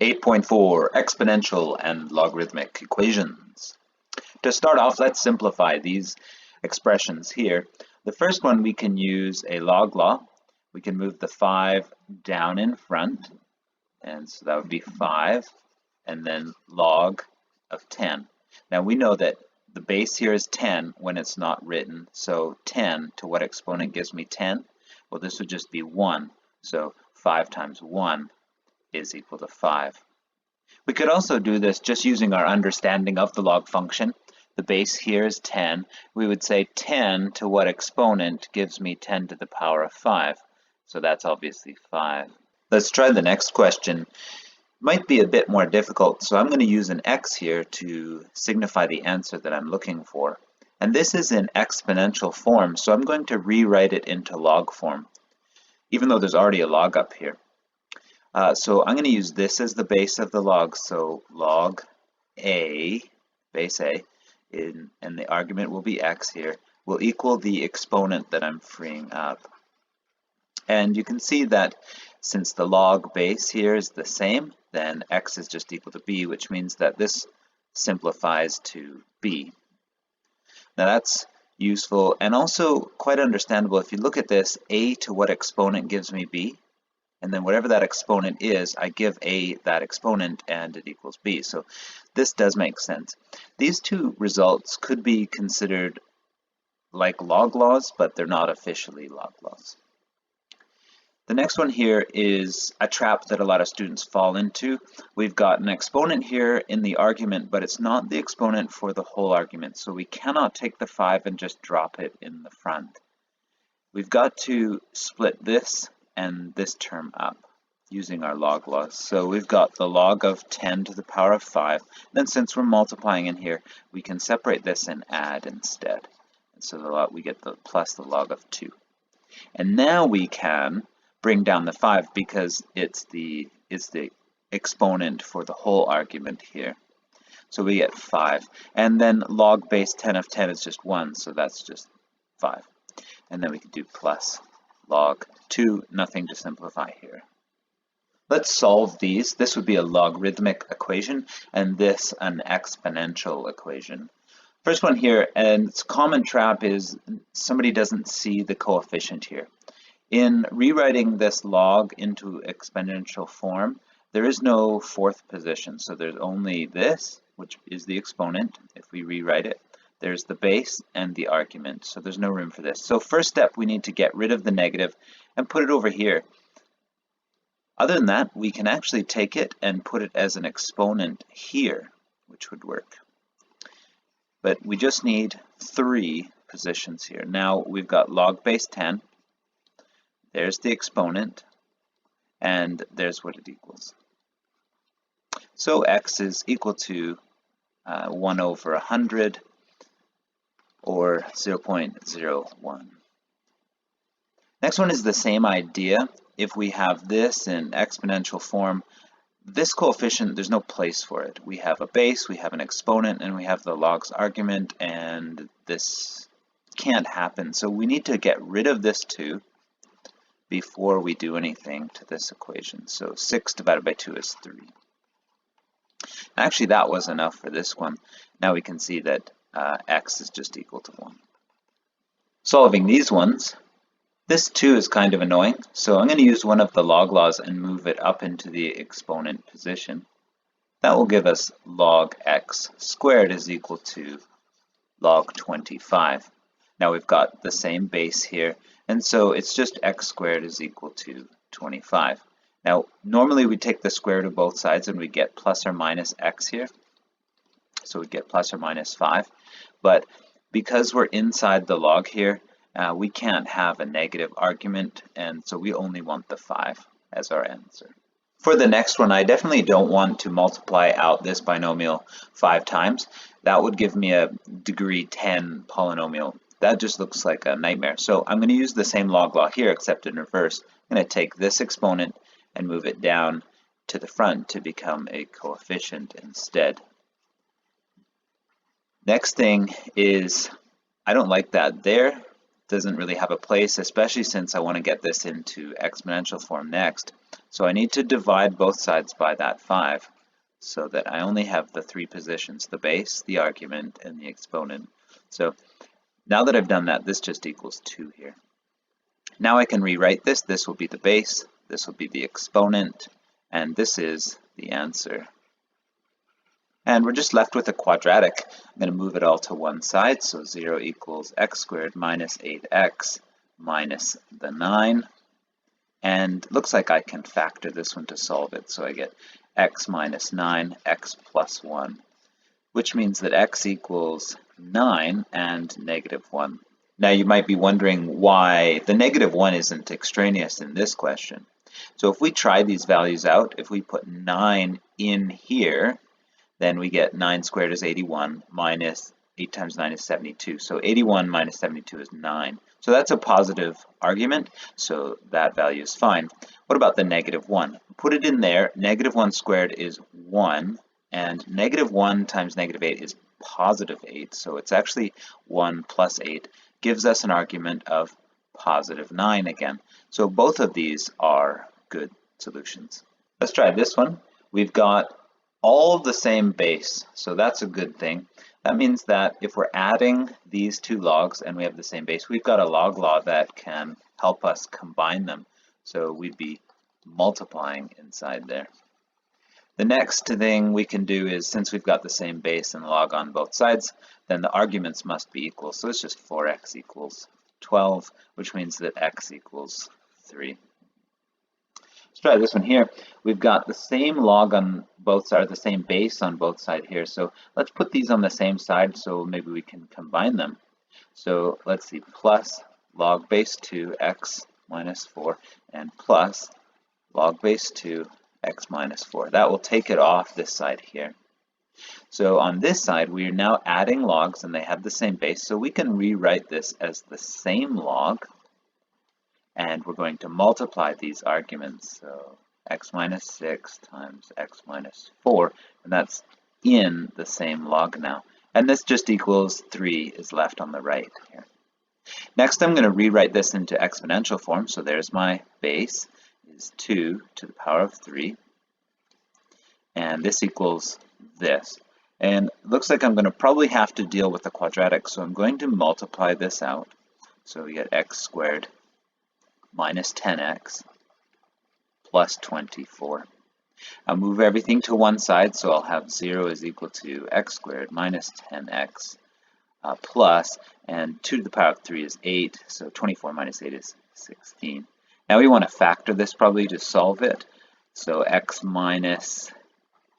8.4 Exponential and Logarithmic Equations. To start off, let's simplify these expressions here. The first one, we can use a log law. We can move the 5 down in front, and so that would be 5, and then log of 10. Now we know that the base here is 10 when it's not written, so 10 to what exponent gives me 10? Well, this would just be 1, so 5 times 1 is equal to 5. We could also do this just using our understanding of the log function. The base here is 10. We would say 10 to what exponent gives me 10 to the power of 5. So that's obviously 5. Let's try the next question. Might be a bit more difficult, so I'm going to use an x here to signify the answer that I'm looking for. And this is in exponential form, so I'm going to rewrite it into log form, even though there's already a log up here. So I'm going to use this as the base of the log, so log a, base a, and the argument will be x here, will equal the exponent that I'm freeing up. And you can see that since the log base here is the same, then x is just equal to b, which means that this simplifies to b. Now that's useful and also quite understandable. If you look at this, a to what exponent gives me b? And then whatever that exponent is, I give a that exponent and it equals b. So this does make sense. These two results could be considered like log laws, but they're not officially log laws. The next one here is a trap that a lot of students fall into. We've got an exponent here in the argument, but it's not the exponent for the whole argument. So we cannot take the 5 and just drop it in the front. We've got to split this and this term up using our log laws. So we've got the log of 10 to the power of 5. Then since we're multiplying in here, we can separate this and add instead. And so we get the plus the log of 2. And now we can bring down the 5 because it's the exponent for the whole argument here. So we get 5. And then log base 10 of 10 is just 1, so that's just 5. And then we can do plus log 2, nothing to simplify here. Let's solve these. This would be a logarithmic equation, and this an exponential equation. First one here, and its common trap is somebody doesn't see the coefficient here. In rewriting this log into exponential form, there is no fourth position, so there's only this, which is the exponent. If we rewrite it, there's the base and the argument, so there's no room for this. So first step, we need to get rid of the negative and put it over here. Other than that, we can actually take it and put it as an exponent here, which would work. But we just need 3 positions here. Now we've got log base 10, there's the exponent, and there's what it equals. So x is equal to 1 over 100, or 0.01. Next one is the same idea. If we have this in exponential form, this coefficient, there's no place for it. We have a base, we have an exponent, and we have the log's argument, and this can't happen. So we need to get rid of this 2 before we do anything to this equation. So 6 divided by 2 is 3. Actually, that was enough for this one. Now we can see that x is just equal to 1. Solving these ones, this 2 is kind of annoying, so I'm going to use one of the log laws and move it up into the exponent position. That will give us log x squared is equal to log 25. Now we've got the same base here, and so it's just x squared is equal to 25. Now normally we take the square root of both sides and we get plus or minus x here. So we get plus or minus 5. But because we're inside the log here, we can't have a negative argument, and so we only want the 5 as our answer. For the next one, I definitely don't want to multiply out this binomial 5 times. That would give me a degree 10 polynomial. That just looks like a nightmare. So I'm going to use the same log law here, except in reverse. I'm going to take this exponent and move it down to the front to become a coefficient instead. Next thing is, I don't like that there. Doesn't really have a place, especially since I want to get this into exponential form next. So I need to divide both sides by that 5 so that I only have the 3 positions, the base, the argument, and the exponent. So now that I've done that, this just equals 2 here. Now I can rewrite this. This will be the base, this will be the exponent, and this is the answer. And we're just left with a quadratic. I'm going to move it all to one side, so 0 equals x squared minus 8x minus the 9. And it looks like I can factor this one to solve it, so I get x minus 9, x plus 1, which means that x equals 9 and negative 1. Now you might be wondering why the negative 1 isn't extraneous in this question. So if we try these values out, if we put 9 in here, then we get 9 squared is 81 minus 8 times 9 is 72. So 81 minus 72 is 9. So that's a positive argument, so that value is fine. What about the negative 1? Put it in there. Negative 1 squared is 1, and negative 1 times negative 8 is positive 8. So it's actually 1 plus 8 gives us an argument of positive 9 again. So both of these are good solutions. Let's try this one. We've got all the same base, so that's a good thing. That means that if we're adding these two logs and we have the same base, we've got a log law that can help us combine them. So we'd be multiplying inside there. The next thing we can do is, since we've got the same base and log on both sides, then the arguments must be equal. So it's just 4x equals 12, which means that x equals 3. Let's try this one here. We've got the same log on both sides, the same base on both sides here. So let's put these on the same side so maybe we can combine them. So let's see, plus log base 2 x minus 4 and plus log base 2 x minus 4. That will take it off this side here. So on this side, we are now adding logs and they have the same base. So we can rewrite this as the same log. And we're going to multiply these arguments. So x minus 6 times x minus 4. And that's in the same log now. And this just equals 3 is left on the right here. Next, I'm going to rewrite this into exponential form. So there's my base is 2 to the power of 3. And this equals this. And it looks like I'm going to probably have to deal with the quadratic. So I'm going to multiply this out. So we get x squared minus 10x plus 24. I'll move everything to one side, so I'll have 0 is equal to x squared minus 10x plus, and 2 to the power of 3 is 8, so 24 minus 8 is 16. Now we want to factor this probably to solve it. So x minus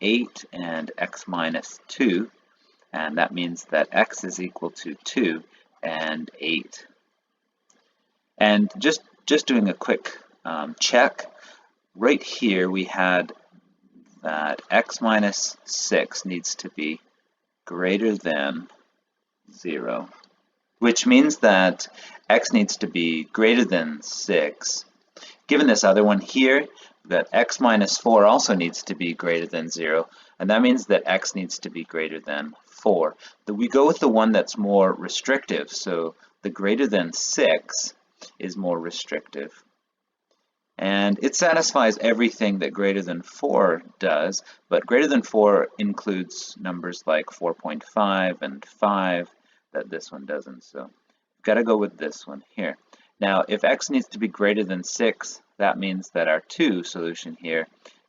8 and x minus 2, and that means that x is equal to 2 and 8. And just doing a quick check, right here we had that x minus 6 needs to be greater than 0, which means that x needs to be greater than 6. Given this other one here, that x minus 4 also needs to be greater than 0, and that means that x needs to be greater than 4. We go with the one that's more restrictive, so the greater than 6 is more restrictive. And it satisfies everything that greater than 4 does, but greater than 4 includes numbers like 4.5 and 5 that this one doesn't. So we've got to go with this one here. Now, if x needs to be greater than 6, that means that our 2 solution here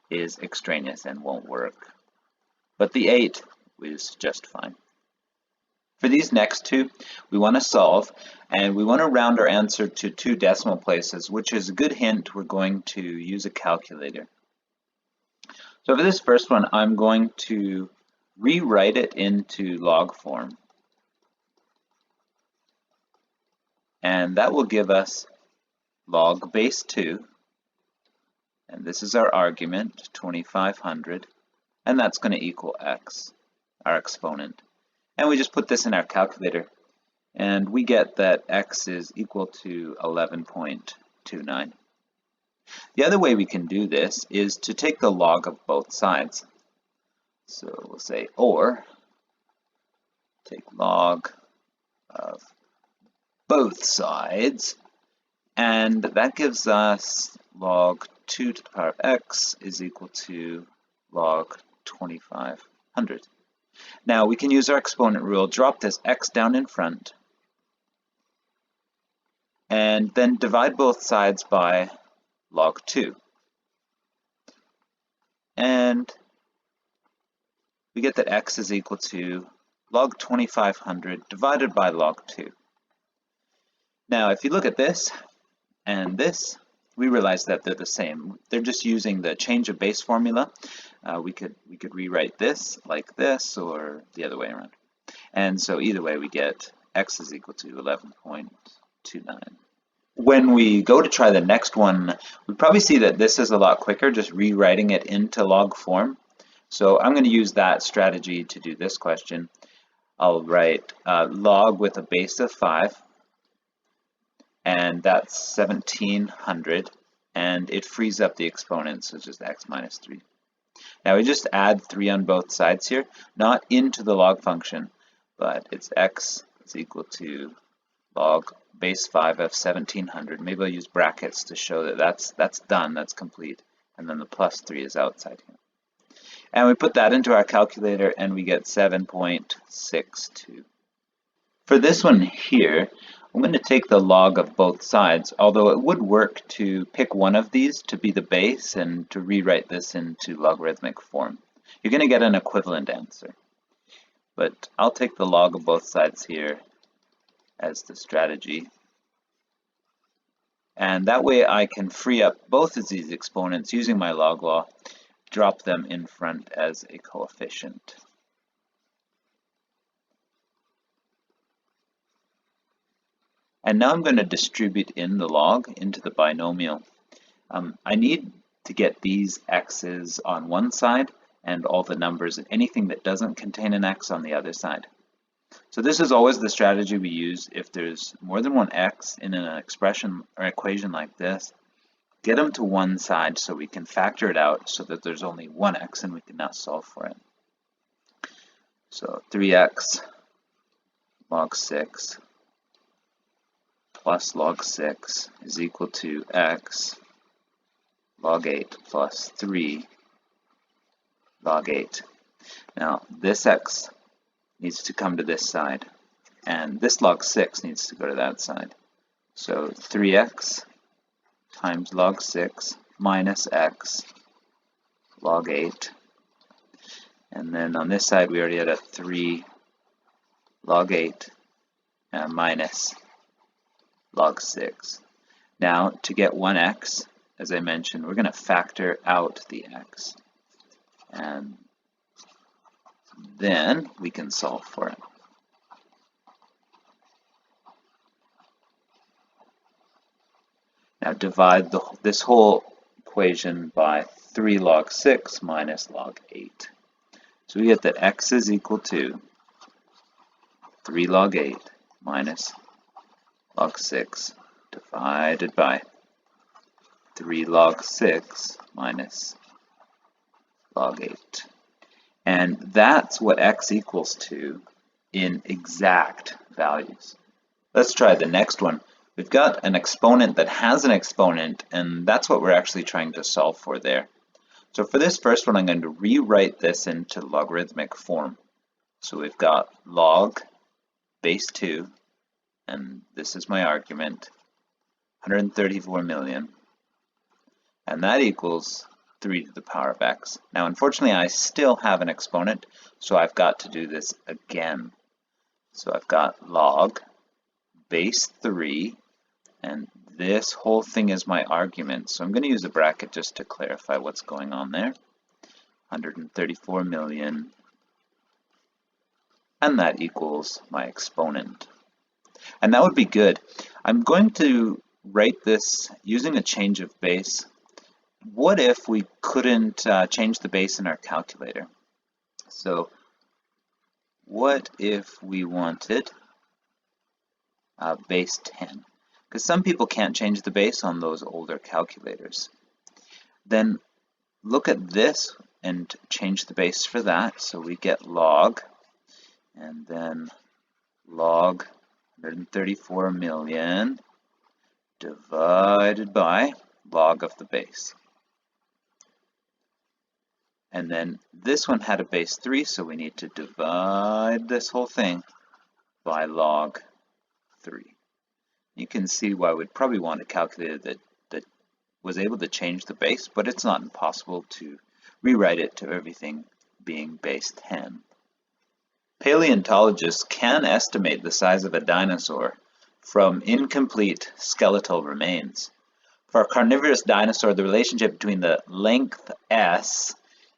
is extraneous and won't work. But the 8 is just fine. For these next two, we want to solve, and we want to round our answer to 2 decimal places, which is a good hint. We're going to use a calculator. So for this first one, I'm going to rewrite it into log form. And that will give us log base 2, and this is our argument, 2500, and that's going to equal x, our exponent. And we just put this in our calculator, and we get that x is equal to 11.29. The other way we can do this is to take the log of both sides. So we'll say, or take log of both sides, and that gives us log 2 to the power of x is equal to log 2500. Now we can use our exponent rule, drop this x down in front, and then divide both sides by log 2. And we get that x is equal to log 2500 divided by log 2. Now if you look at this and this, we realize that they're the same. They're just using the change of base formula. We could rewrite this like this or the other way around. And so either way we get x is equal to 11.29. When we go to try the next one, we probably see that this is a lot quicker, just rewriting it into log form. So I'm going to use that strategy to do this question. I'll write log with a base of 5, and that's 1700, and it frees up the exponents, so it's just x minus 3. Now we just add 3 on both sides here, not into the log function, but it's x is equal to log base 5 of 1700. Maybe I'll use brackets to show that that's done, that's complete, and then the plus 3 is outside here. And we put that into our calculator and we get 7.62. For this one here, I'm going to take the log of both sides, although it would work to pick one of these to be the base and to rewrite this into logarithmic form. You're going to get an equivalent answer. But I'll take the log of both sides here as the strategy. And that way I can free up both of these exponents using my log law, drop them in front as a coefficient. And now I'm going to distribute in the log into the binomial. I need to get these x's on one side and all the numbers, anything that doesn't contain an x, on the other side. So this is always the strategy we use if there's more than one x in an expression or equation like this. Get them to one side so we can factor it out so that there's only one x and we can now solve for it. So 3x log 6 plus log 6 is equal to x log 8 plus 3 log 8. Now this x needs to come to this side, and this log 6 needs to go to that side. So 3x times log 6 minus x log 8. And then on this side we already had a 3 log 8 minus log 6. Now to get 1x, as I mentioned, we're going to factor out the x. And then we can solve for it. Now divide this whole equation by 3 log 6 minus log 8. So we get that x is equal to 3 log 8 minus log 6 divided by 3 log 6 minus log 8. And that's what x equals to in exact values. Let's try the next one. We've got an exponent that has an exponent, and that's what we're actually trying to solve for there. So for this first one, I'm going to rewrite this into logarithmic form. So we've got log base 2, and this is my argument, 134 million, and that equals 3 to the power of x. Now unfortunately I still have an exponent, so I've got to do this again. So I've got log base 3, and this whole thing is my argument. So I'm going to use a bracket just to clarify what's going on there. 134 million, and that equals my exponent. And that would be good. I'm going to write this using a change of base. What if we couldn't change the base in our calculator? So what if we wanted base 10? Because some people can't change the base on those older calculators. Then look at this and change the base for that. So we get log, and then log 134 million divided by log of the base. And then this one had a base 3, so we need to divide this whole thing by log 3. You can see why we'd probably want a calculator that was able to change the base, but it's not impossible to rewrite it to everything being base 10. Paleontologists can estimate the size of a dinosaur from incomplete skeletal remains. For a carnivorous dinosaur, the relationship between the length s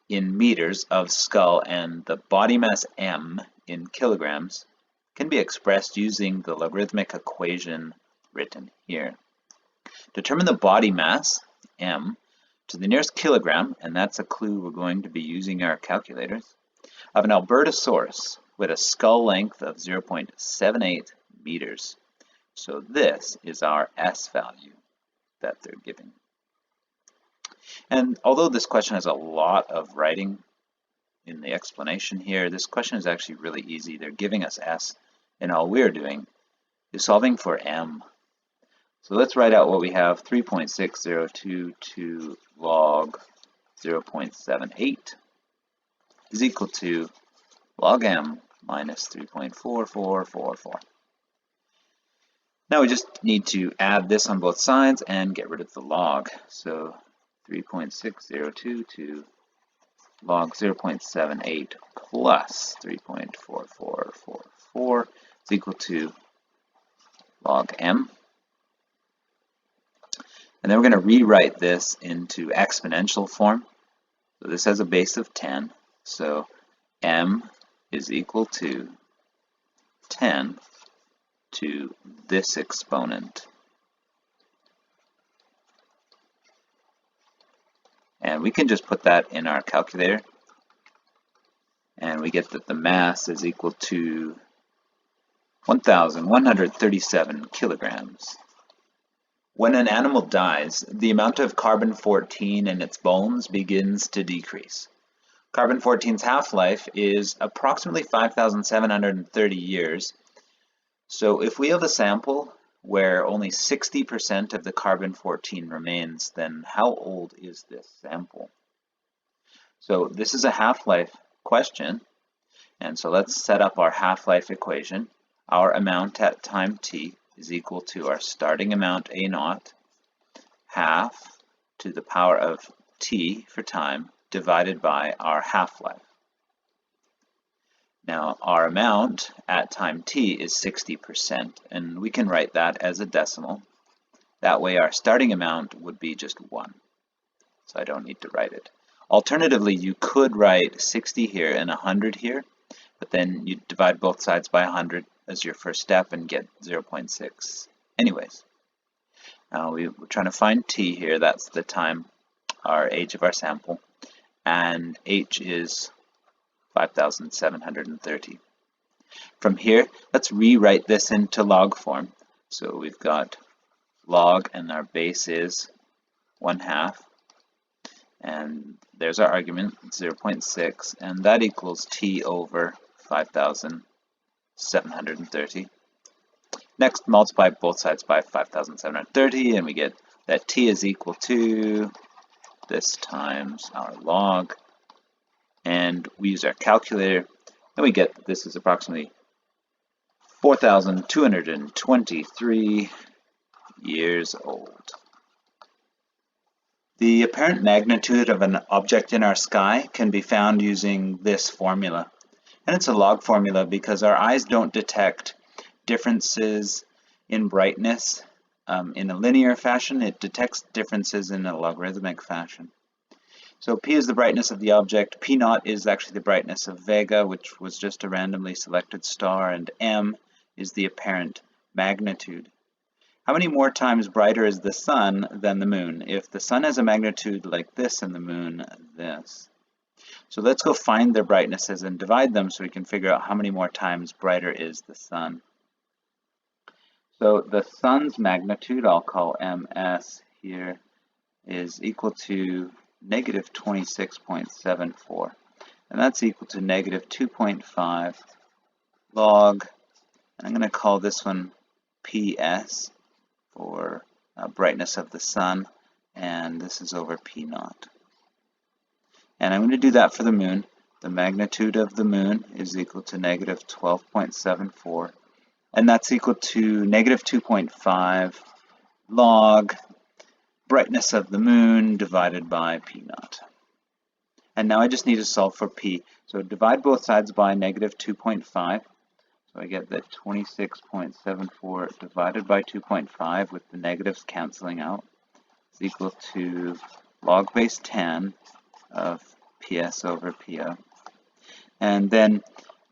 in meters of skull and the body mass m in kilograms can be expressed using the logarithmic equation written here. Determine the body mass, m, to the nearest kilogram, and that's a clue we're going to be using our calculators, of an Albertosaurus with a skull length of 0.78 meters. So this is our s value that they're giving. And although this question has a lot of writing in the explanation here, this question is actually really easy. They're giving us s, and all we're doing is solving for m. So let's write out what we have. 3.6022 log 0.78 is equal to log m minus 3.4444. Now we just need to add this on both sides and get rid of the log. So 3.6022 log 0.78 plus 3.4444 is equal to log m. And then we're going to rewrite this into exponential form. So this has a base of 10. So m is equal to 10 to this exponent. And we can just put that in our calculator. And we get that the mass is equal to 1,137 kilograms. When an animal dies, the amount of carbon-14 in its bones begins to decrease. Carbon-14's half-life is approximately 5,730 years. So if we have a sample where only 60% of the carbon-14 remains, then how old is this sample? So this is a half-life question, and so let's set up our half-life equation. Our amount at time t is equal to our starting amount a0 half to the power of t for time divided by our half-life. Now our amount at time t is 60%, and we can write that as a decimal. That way our starting amount would be just 1, so I don't need to write it. Alternatively, you could write 60 here and 100 here, but then you divide both sides by 100 as your first step and get 0.6 anyways. Now we're trying to find t here. That's the time, our age of our sample, and h is 5,730. From here, let's rewrite this into log form. So we've got log, and our base is 1/2, and there's our argument, 0.6, and that equals t over 5,730. Next, multiply both sides by 5,730, and we get that t is equal to this times our log. And we use our calculator, and we get that this is approximately 4,223 years old. The apparent magnitude of an object in our sky can be found using this formula. And it's a log formula because our eyes don't detect differences in brightness in a linear fashion. It detects differences in a logarithmic fashion. So P is the brightness of the object, P0 is actually the brightness of Vega, which was just a randomly selected star, and M is the apparent magnitude. How many more times brighter is the sun than the moon? If the sun has a magnitude like this and the moon this. So let's go find their brightnesses and divide them so we can figure out how many more times brighter is the sun. So the sun's magnitude, I'll call ms here, is equal to negative 26.74, and that's equal to negative 2.5 log, and I'm going to call this one ps for brightness of the sun, and this is over p0. And I'm going to do that for the moon. The magnitude of the moon is equal to negative 12.74, and that's equal to negative 2.5 log brightness of the moon divided by p naught. And now I just need to solve for p. So divide both sides by negative 2.5. So I get that 26.74 divided by 2.5 with the negatives canceling out is equal to log base 10 of PS over PO. And then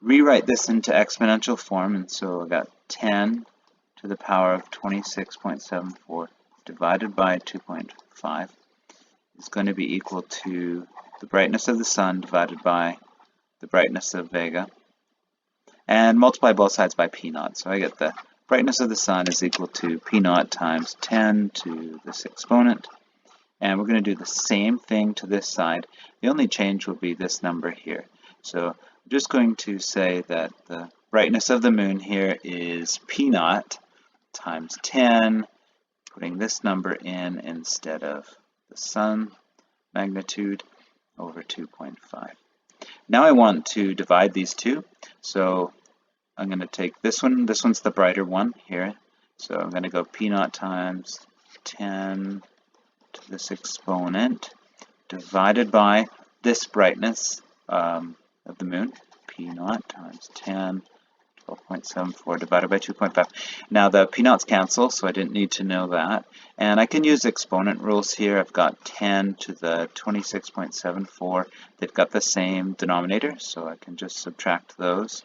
rewrite this into exponential form, and so I got 10 to the power of 26.74 divided by 2.5 is going to be equal to the brightness of the sun divided by the brightness of Vega, and multiply both sides by p naught. So I get the brightness of the sun is equal to p naught times 10 to this exponent. And we're going to do the same thing to this side. The only change will be this number here. So I'm just going to say that the brightness of the moon here is p naught times 10, putting this number in instead of the sun magnitude, over 2.5. Now I want to divide these two. So I'm going to take this one. This one's the brighter one here. So I'm going to go p naught times 10 to this exponent divided by this brightness of the moon, p naught times 10, 12.74 divided by 2.5. Now the p naughts cancel, so I didn't need to know that. And I can use exponent rules here. I've got 10 to the 26.74. They've got the same denominator, so I can just subtract those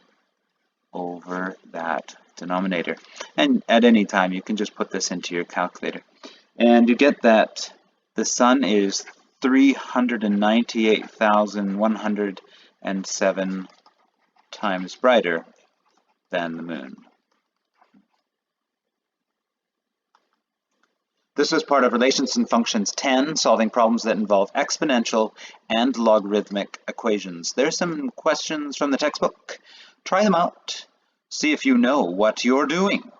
over that denominator. And at any time, you can just put this into your calculator. And you get that the sun is 398,107 times brighter than the moon. This was part of Relations and Functions 10, solving problems that involve exponential and logarithmic equations. There's some questions from the textbook. Try them out. See if you know what you're doing.